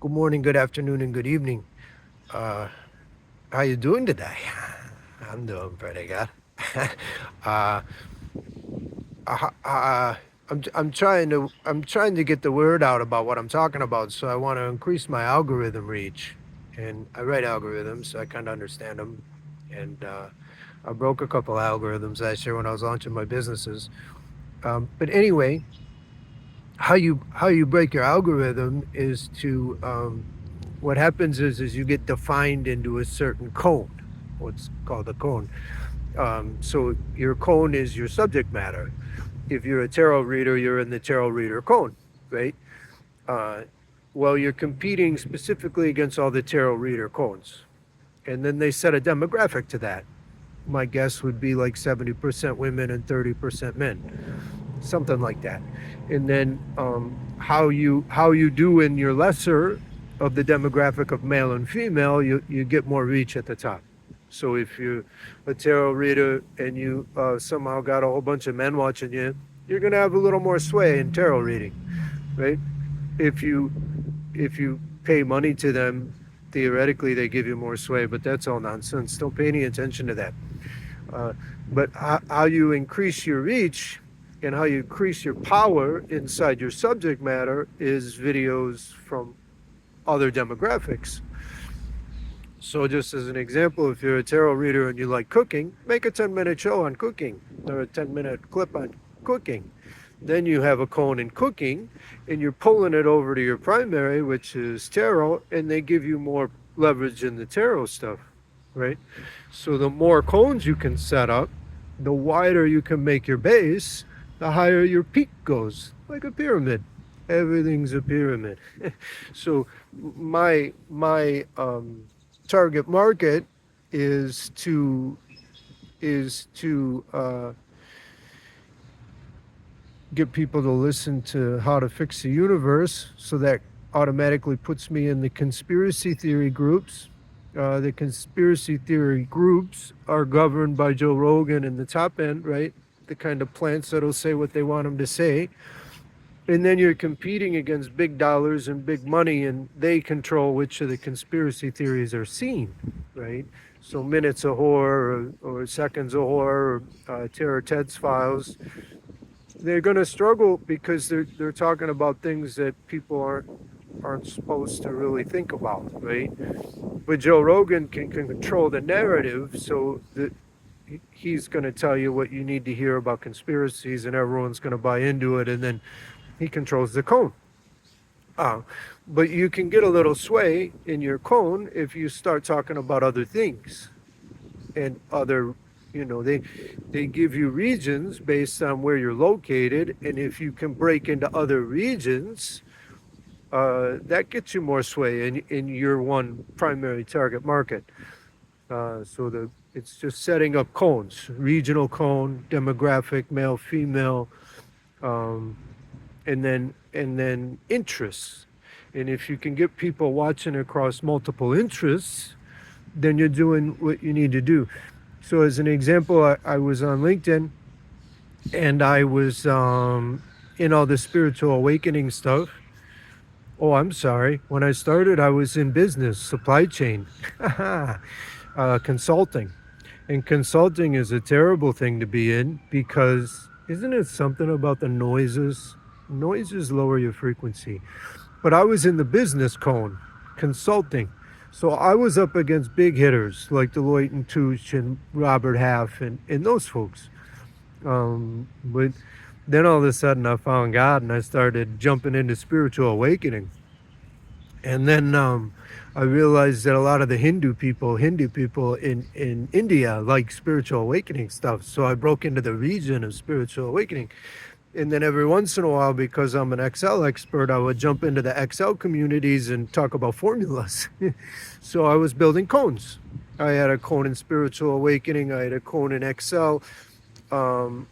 Good morning, good afternoon, and good evening. Uh, how you doing today? I'm doing pretty good. uh, uh, uh, I'm trying to get the word out about what I'm talking about, so I want to increase my algorithm reach. And I write algorithms, so I kind of understand them. And I broke a couple algorithms last year when I was launching my businesses. But anyway, how you break your algorithm is to what happens is you get defined into a certain cone, what's called a cone. So your cone is your subject matter. If you're a tarot reader, you're in the tarot reader cone, right? Uh, well, you're competing specifically against all the tarot reader cones, and then they set a demographic to that. My guess would be like 70% women and 30% men, something like that. And then how you do in your lesser of the demographic of male and female, you get more reach at the top. So if you're a tarot reader and you somehow got a whole bunch of men watching you, you're gonna have a little more sway in tarot reading, right? If you pay money to them, theoretically they give you more sway, but that's all nonsense. Don't pay any attention to that. Uh, but how you increase your reach and how you increase your power inside your subject matter is videos from other demographics. So, just as an example, if you're a tarot reader and you like cooking, make a 10-minute show on cooking or a 10-minute clip on cooking. Then you have a cone in cooking and you're pulling it over to your primary, which is tarot, and they give you more leverage in the tarot stuff, right? So the more cones you can set up, the wider you can make your base, the higher your peak goes, like a pyramid. Everything's a pyramid. So my target market is to get people to listen to How to Fix the Universe. So that automatically puts me in the conspiracy theory groups. The conspiracy theory groups are governed by Joe Rogan in the top end, right? The kind of plants that'll say what they want them to say. And then you're competing against big dollars and big money, and they control which of the conspiracy theories are seen, right? So Minutes of Horror or Seconds of Horror or Terror Ted's Files, they're going to struggle because they're talking about things that people aren't supposed to really think about, right? But Joe Rogan can control the narrative, so that he's going to tell you what you need to hear about conspiracies, and everyone's going to buy into it, and then he controls the cone. Uh, but you can get a little sway in your cone if you start talking about other things and other, they give you regions based on where you're located, and if you can break into other regions, that gets you more sway in your one primary target market. So it's just setting up cones, regional cone, demographic, male, female, um, and then interests. And if you can get people watching across multiple interests, then you're doing what you need to do. So as an example, I was on LinkedIn and I was in all the spiritual awakening stuff. Oh, I'm sorry. When I started, I was in business, supply chain, consulting. And consulting is a terrible thing to be in because isn't it something about the noises? Noises lower your frequency. But I was in the business cone, consulting. So I was up against big hitters like Deloitte and Touche and Robert Half and those folks. But then all of a sudden I found God and I started jumping into spiritual awakening. And then I realized that a lot of the Hindu people in India like spiritual awakening stuff. So I broke into the region of spiritual awakening. And then every once in a while, because I'm an Excel expert, I would jump into the Excel communities and talk about formulas. So I was building cones. I had a cone in spiritual awakening. I had a cone in Excel. And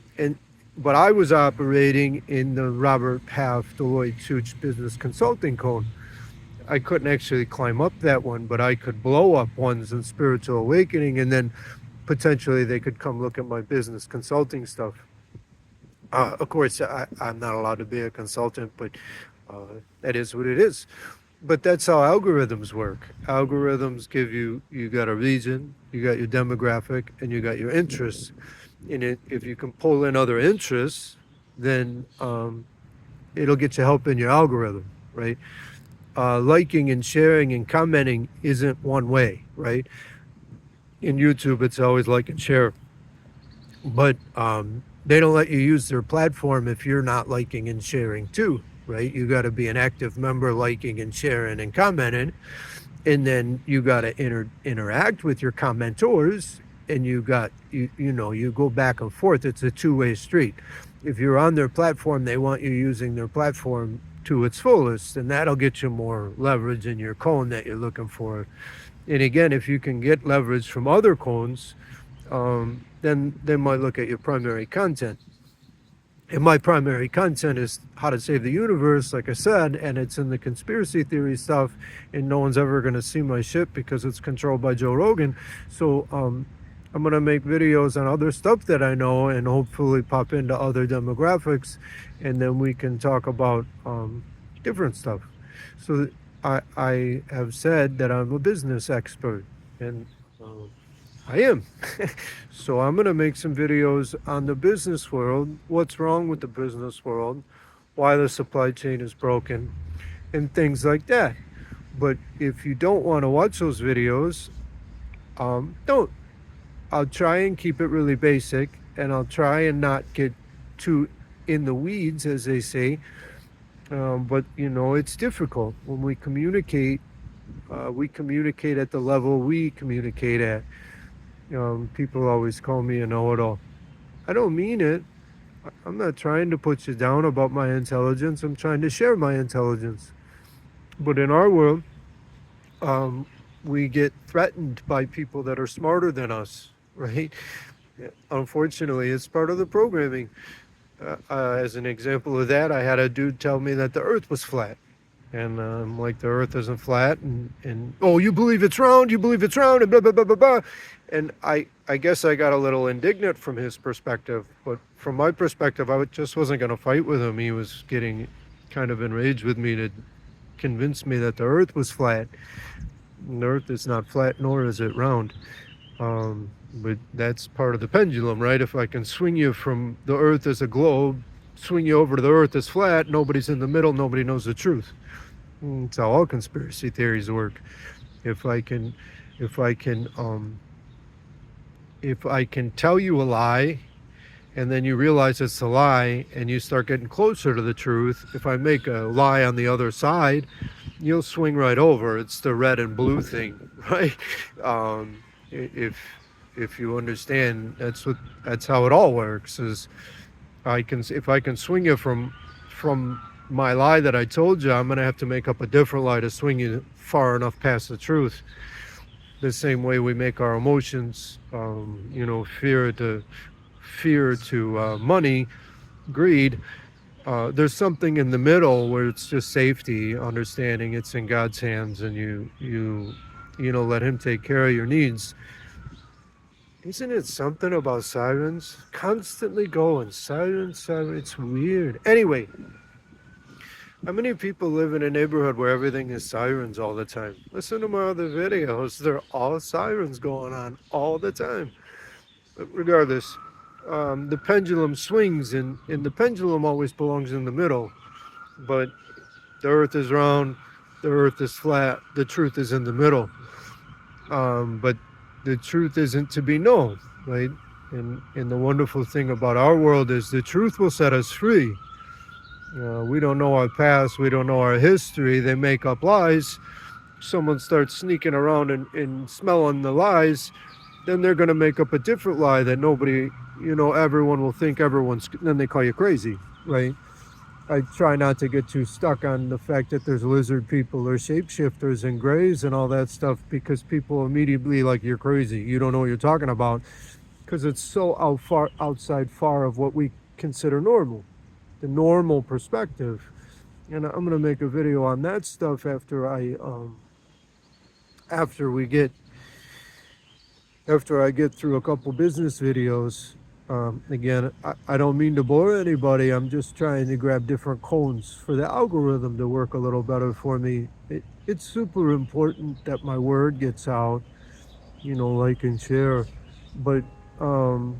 but I was operating in the Robert Half Deloitte Touche business consulting cone. I couldn't actually climb up that one, but I could blow up ones in spiritual awakening, and then potentially they could come look at my business consulting stuff. Of course, I'm not allowed to be a consultant, but that is what it is. but that's how algorithms work. Algorithms give you got a region, you got your demographic, and you got your interests. And if you can pull in other interests, then it'll get you help in your algorithm, right? Liking and sharing and commenting isn't one way, right? In YouTube, it's always like and share, but they don't let you use their platform if you're not liking and sharing too, right? You got to be an active member, liking and sharing and commenting, and then you got to interact with your commentors, and you go back and forth. It's a two-way street. If you're on their platform, they want you using their platform to its fullest, and that'll get you more leverage in your cone that you're looking for. And again, if you can get leverage from other cones, then they might look at your primary content. And my primary content is how to save the universe, like I said, and it's in the conspiracy theory stuff, and no one's ever going to see my shit because it's controlled by Joe Rogan. So I'm going to make videos on other stuff that I know and hopefully pop into other demographics, and then we can talk about different stuff. So I have said that I'm a business expert, and I am. So I'm going to make some videos on the business world, what's wrong with the business world, why the supply chain is broken, and things like that. But if you don't want to watch those videos, don't. I'll try and keep it really basic, and I'll try and not get too in the weeds, as they say. But it's difficult when we communicate. We communicate at the level we communicate at. People always call me a know-it-all. I don't mean it. I'm not trying to put you down about my intelligence. I'm trying to share my intelligence. But in our world, we get threatened by people that are smarter than us, right? Unfortunately, it's part of the programming. As an example of that, I had a dude tell me that the earth was flat. And I'm like, the earth isn't flat. And oh, you believe it's round, and blah, blah, blah, blah, blah. And I guess I got a little indignant from his perspective. But from my perspective, I just wasn't going to fight with him. He was getting kind of enraged with me to convince me that the earth was flat. And the earth is not flat, nor is it round. But that's part of the pendulum, right? If I can swing you from the earth as a globe, swing you over to the earth as flat, nobody's in the middle, nobody knows the truth. It's how all conspiracy theories work. If I can tell you a lie, and then you realize it's a lie, and you start getting closer to the truth, if I make a lie on the other side, you'll swing right over. It's the red and blue thing, right? If you understand, that's how it all works. Is if I can swing you from my lie that I told you, I'm going to have to make up a different lie to swing you far enough past the truth. The same way we make our emotions, fear to money, greed. There's something in the middle where it's just safety, understanding it's in God's hands, and you let Him take care of your needs. Isn't it something about sirens? Constantly going, sirens. It's weird. Anyway, how many people live in a neighborhood where everything is sirens all the time? Listen to my other videos. They're all sirens going on all the time. But regardless, the pendulum swings, and the pendulum always belongs in the middle. But the earth is round, the earth is flat, the truth is in the middle. But the truth isn't to be known, right? And the wonderful thing about our world is the truth will set us free. We don't know our past, we don't know our history. They make up lies. Someone starts sneaking around and smelling the lies, then they're going to make up a different lie that nobody, everyone will think then they call you crazy, right? I try not to get too stuck on the fact that there's lizard people or shapeshifters and grays and all that stuff, because people immediately like, you're crazy, you don't know what you're talking about, because it's so outside far of what we consider normal, the normal perspective. And I'm going to make a video on that stuff after I get through a couple business videos. Again, I don't mean to bore anybody. I'm just trying to grab different cones for the algorithm to work a little better for me. it's super important that my word gets out, like and share. But um,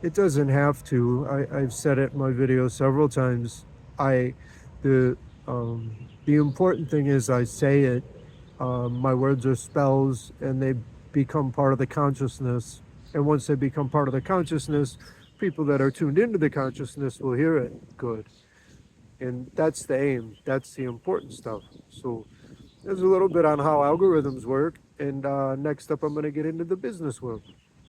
it doesn't have to. I've said it in my video several times. I the the important thing is I say it. My words are spells, and they become part of the consciousness. And once they become part of the consciousness, people that are tuned into the consciousness will hear it good. And that's the aim. That's the important stuff. So there's a little bit on how algorithms work. And next up, I'm going to get into the business world.